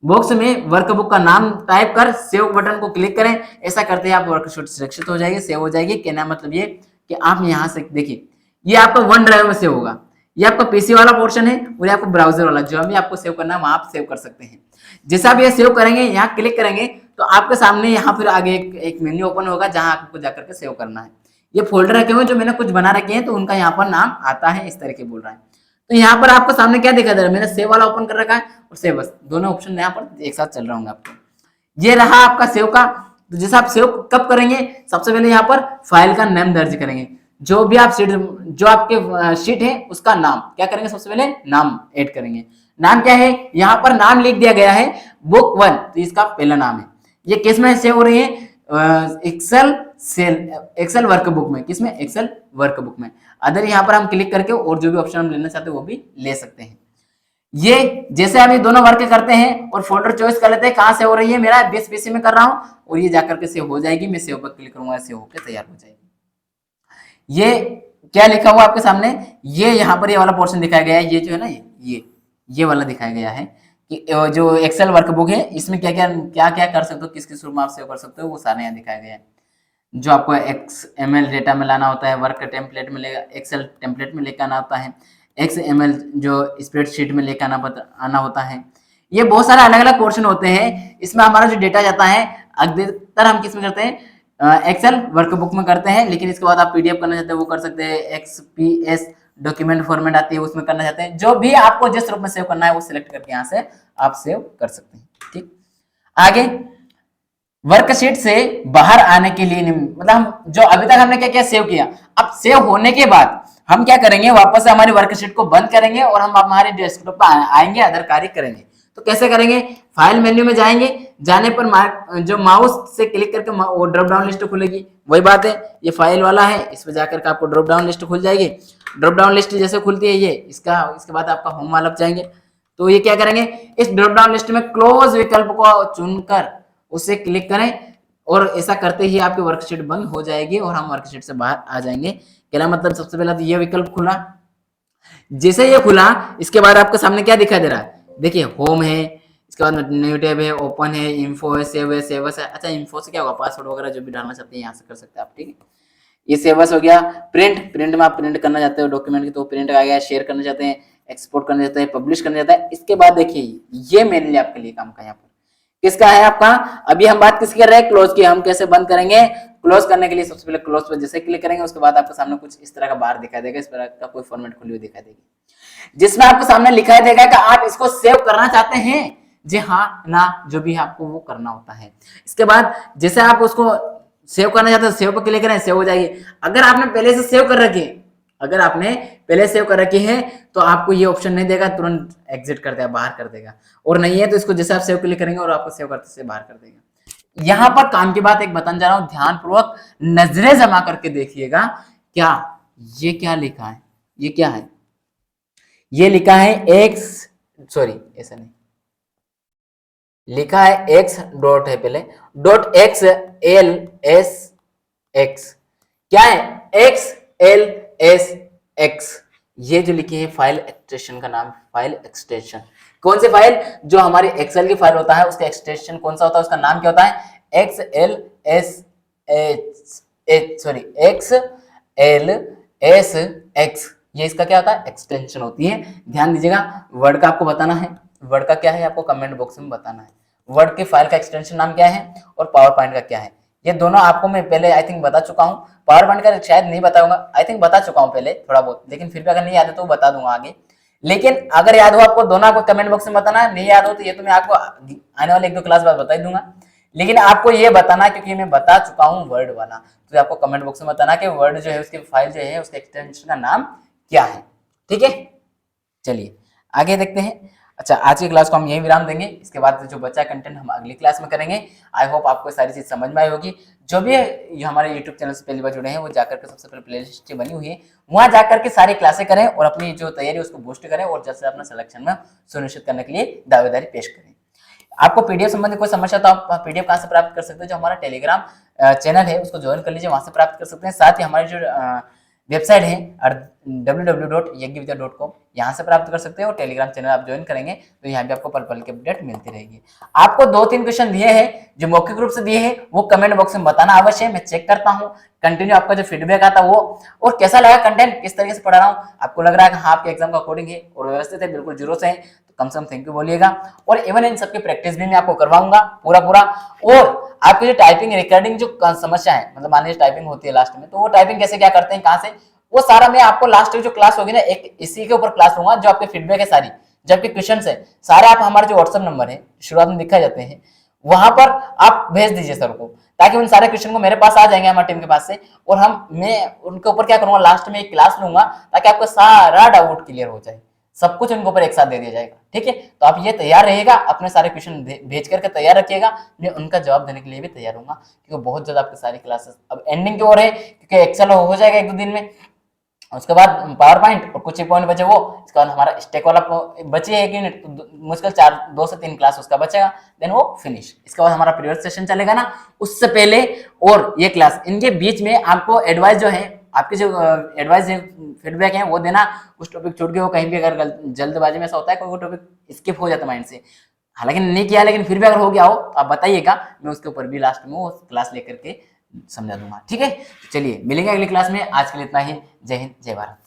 बॉक्स में वर्कबुक का नाम टाइप कर सेव बटन को क्लिक करें। ऐसा करते हैं आप वर्कशीट सुरक्षित हो जाएगी, सेव हो जाएगी। कहना मतलब ये कि आप यहाँ से देखिए, ये आपका वन ड्राइव में सेव होगा। ये आपका पीसी वाला पोर्शन है और ये आपको ब्राउजर वाला, जो भी आपको सेव करना है वहां आप सेव कर सकते हैं। जैसा आप ये सेव करेंगे, यहाँ क्लिक करेंगे तो आपके सामने यहाँ फिर आगे एक मेन्यू ओपन होगा जहां आपको जाकर के सेव करना है। ये फोल्डर रखे हुए जो मैंने कुछ बना रखे हैं तो उनका यहाँ पर नाम आता है, इस तरह के बोल रहा है। तो यहाँ पर आपको सामने क्या दिखा दे रहा है, मैंने सेव वाला ओपन कर रखा है और सेव बस, दोनों ऑप्शन यहाँ पर एक साथ चल रहा होंगे आपको। ये रहा आपका सेव का। तो जैसे आप सेव कब करेंगे, सबसे पहले यहाँ पर फाइल का नाम दर्ज करेंगे। जो भी आप शीट, जो आपके शीट है उसका नाम क्या करेंगे, सबसे पहले नाम ऐड करेंगे। नाम क्या है, यहाँ पर नाम लिख दिया गया है बुक 1, तो इसका पहला नाम है। ये किस में सेव हो रही है, एक्सेल वर्कबुक में। किसमें, एक्सेल वर्कबुक में। अदर यहाँ पर हम क्लिक करके और जो भी ऑप्शन हम लेना चाहते हैं वो भी ले सकते हैं। ये जैसे हम ये दोनों वर्क करते हैं और फोल्डर चॉइस कर लेते हैं कहाँ से हो रही है, मेरा बेस पीसी में कर रहा हूँ और ये जाकर के सेव हो जाएगी। मैं सेव पर क्लिक करूंगा, सेव होकर तैयार हो जाएगी। ये क्या लिखा हुआ आपके सामने, ये यहाँ पर ये वाला पोर्शन दिखाया गया है। ये जो है ना, ये वाला दिखाया गया है कि जो एक्सेल वर्कबुक है इसमें क्या क्या कर सकते हो, किस किस रूप में आप सेव कर सकते हो, वो सारे यहाँ दिखाया गया है। जो आपको XML डेटा में लाना होता है, वर्क टेम्पलेट में एक्सेल टेम्पलेट में लेकर आना होता है, XML जो स्प्रेडशीट में लेकर आना होता है। ये बहुत सारे अलग अलग पोर्शन होते हैं। इसमें हमारा जो डेटा जाता है अधिकतर हम किस में करते हैं, एक्सेल वर्कबुक में करते हैं। लेकिन इसके बाद आप PDF करना चाहते हैं वो कर सकते हैं, XPS डॉक्यूमेंट फॉर्मेट आती है उसमें करना चाहते हैं। जो भी आपको जिस रूप में सेव करना है वो सिलेक्ट करके यहाँ से आप सेव कर सकते हैं। ठीक, आगे वर्कशीट से बाहर आने के लिए, मतलब हम जो अभी तक हमने क्या क्या सेव किया, अब सेव होने के बाद हम क्या करेंगे, वापस से हमारी वर्कशीट को बंद करेंगे और हम हमारे डेस्कटॉप पर आएंगे, अदर कार्य करेंगे। तो कैसे करेंगे, फाइल मेन्यू में जाएंगे, जाने पर जो माउस से क्लिक करके वो ड्रॉप डाउन लिस्ट खुलेगी। वही बात है, ये फाइल वाला है, इस पर जाकर के आपको ड्रॉप डाउन लिस्ट खुल जाएगी। ड्रॉप डाउन लिस्ट जैसे खुलती है ये, इसके बाद आपका होम वाला जाएंगे। तो ये क्या करेंगे, इस ड्रॉप डाउन लिस्ट में क्लोज विकल्प को चुनकर उसे क्लिक करें और ऐसा करते ही आपकी वर्कशीट बंद हो जाएगी और हम वर्कशीट से बाहर आ जाएंगे। क्या मतलब, सबसे पहला तो ये विकल्प खुला। जैसे ये खुला, इसके बाद आपके सामने क्या दिखाई दे रहा है, देखिए होम है, इसके बाद न्यू टैब है, ओपन है, इन्फो है, सेव है, सेवस है। अच्छा, इन्फो से क्या होगा, पासवर्ड वगैरह जो भी डालना चाहते हैं यहाँ से कर सकते हैं आप। ठीक है, ये सेवस हो गया। प्रिंट में आप प्रिंट करना चाहते हो डॉक्यूमेंट की तो प्रिंट आ गया। शेयर करना चाहते हैं, एक्सपोर्ट करना चाहते हैं, पब्लिश करना चाहते हैं। इसके बाद देखिए ये मेनली आपके लिए काम का, यहाँ पर किसका है आपका, अभी हम बात किसकी कर रहे हैं, क्लोज की। हम कैसे बंद करेंगे, क्लोज करने के लिए सबसे पहले क्लोज पर जैसे क्लिक करेंगे उसके बाद आपके सामने कुछ इस तरह का बार दिखाई देगा, इस तरह का कोई फॉर्मेट खुली हुई दिखाई देगी जिसमें आपके सामने लिखा देगा कि आप इसको सेव करना चाहते हैं, जी हाँ ना, जो भी आपको वो करना होता है। इसके बाद जैसे आप उसको सेव करना चाहते हैं, सेव पर क्लिक करें, सेव हो जाएगी। अगर आपने पहले से सेव कर रखी है, अगर आपने पहले सेव कर रखी है तो आपको ये ऑप्शन नहीं देगा, तुरंत एग्जिट कर देगा, बाहर कर देगा। और नहीं है तो इसको जैसे आप सेव क्लिक करेंगे और आपको सेव करते से बाहर कर देगा। यहाँ पर काम की बात एक बताने जा रहा हूं, ध्यान पूर्वक नजरें जमा करके देखिएगा। क्या ये क्या लिखा है, ये क्या है, ये लिखा है सॉरी ऐसा नहीं लिखा है, एक्स डॉट है पहले, dot x L S x, क्या है एक्स एल एस एक्स, ये जो लिखी है फाइल एक्सटेंशन का नाम, फाइल एक्सटेंशन। कौन सी फाइल? जो हमारी एक्सेल की फाइल होता है उसका एक्सटेंशन कौन सा होता है, उसका नाम क्या होता है? X L S H sorry x L S x, ये इसका क्या होता है? एक्सटेंशन होती है। ध्यान दीजिएगा, वर्ड का आपको बताना है, वर्ड का क्या है आपको कमेंट बॉक्स में बताना है। वर्ड की फाइल का एक्सटेंशन नाम क्या है और पावर पॉइंट का क्या है, ये दोनों आपको मैं पहले आई थिंक बता चुका हूँ। पावर पॉइंट का शायद नहीं बताऊंगा, आई थिंक बता चुका हूँ पहले थोड़ा बहुत, लेकिन फिर भी अगर नहीं याद है तो बता दूंगा आगे। लेकिन अगर याद हो आपको दोनों आपको कमेंट बॉक्स में बताना है, नहीं याद हो तो ये तो मैं आपको आने वाले 1-2 क्लास बाद बता ही दूंगा। लेकिन आपको ये बताना है क्योंकि मैं बता चुका हूँ वर्ड वाला, तो आपको कमेंट बॉक्स में बताना कि वर्ड जो है उसकी फाइल जो है उसके एक्सटेंशन का नाम क्या है। ठीक है, चलिए आगे देखते हैं। अच्छा, आज की क्लास को हम यही विराम देंगे, इसके बाद जो बचा कंटेंट हम अगली क्लास में करेंगे। आई होप आपको सारी चीज समझ में आई होगी। जो भी ये हमारे यूट्यूब चैनल से पहली बार जुड़े हैं वो जाकर के सबसे पहले प्लेलिस्ट बनी हुई है, वहां जाकर के सारी क्लासें करें और अपनी जो तैयारी उसको बूस्ट करें और जल्द से अपना सिलेक्शन में सुनिश्चित करने के लिए दावेदारी पेश करें। आपको पीडीएफ संबंधी कोई समस्या तो आप पीडीएफ कहां से प्राप्त कर सकते हैं? जो हमारा टेलीग्राम चैनल है उसको ज्वाइन कर लीजिए, वहां से प्राप्त कर सकते हैं। साथ ही हमारी जो वेबसाइट है www.yaggividya.com, यहाँ से प्राप्त कर सकते हैं और टेलीग्राम चैनल आप ज्वाइन करेंगे तो यहाँ भी आपको पल पल की अपडेट मिलती रहेगी। आपको 2-3 क्वेश्चन दिए हैं जो मौखिक रूप से दिए हैं, वो कमेंट बॉक्स में बताना अवश्य है, मैं चेक करता हूँ कंटिन्यू आपका जो फीडबैक आता वो, और कैसा लगा कंटेंट, किस तरीके से पढ़ा रहा हूँ, आपको लग रहा है कि हाँ आपके एग्जाम का अकॉर्डिंग है और व्यवस्थित है, बिल्कुल जीरो से है, तो कम से कम थैंक यू बोलिएगा। और इवन इन सबकी प्रैक्टिस भी मैं आपको करवाऊंगा पूरा। और आपकी जो टाइपिंग रिकॉर्डिंग जो समस्या है, मतलब मान लीजिए टाइपिंग होती है लास्ट में, तो वो टाइपिंग कैसे क्या करते हैं, कहाँ से, वो सारा मैं आपको लास्ट जो क्लास होगी ना, एक इसी के ऊपर क्लास लूंगा। जो आपके फीडबैक है सारी, जबकि क्वेश्चन है सारे, आप हमारे जो व्हाट्सएप नंबर है शुरुआत में दिखाए जाते हैं, वहां पर आप भेज दीजिए सर को, ताकि उन सारे क्वेश्चन को मेरे पास आ जाएंगे हमारी टीम के पास से, और मैं उनके ऊपर क्या करूंगा, लास्ट में एक क्लास लूंगा ताकि आपका सारा डाउट क्लियर हो जाए, सब कुछ उनके ऊपर एक साथ दे दिया जाएगा। ठीक है, तो आप ये तैयार रहिएगा, अपने सारे क्वेश्चन भेज करके तैयार रखिएगा, मैं उनका जवाब देने के लिए भी तैयार हूँ, क्योंकि बहुत ज्यादा आपकी सारी क्लासेस अब एंडिंग की ओर है, क्योंकि एक्सेल हो जाएगा 1-2 दिन में, उसके बाद पावर पॉइंट और कुछ ही पॉइंट बचे वो, इसके बाद हमारा स्टेक वाला बचे 1 यूनिट, तो मुश्किल 2 से 3 क्लास उसका बचेगा, देन वो फिनिश। इसके बाद हमारा प्रीवियस सेशन चलेगा ना, उससे पहले और ये क्लास, इनके बीच में आपको एडवाइस जो है, आपके जो एडवाइस फीडबैक है वो देना। कुछ टॉपिक छूट गए हो कहीं भी, अगर जल्दबाजी में ऐसा होता है कोई टॉपिक स्किप हो जाता है माइंड से, हालांकि नहीं किया, लेकिन फिर भी अगर हो गया हो तो आप बताइएगा, मैं उसके ऊपर भी लास्ट में वो क्लास लेकर के समझा दूंगा। ठीक है, तो चलिए मिलेंगे अगली क्लास में, आज के लिए इतना ही। जय हिंद, जय भारत।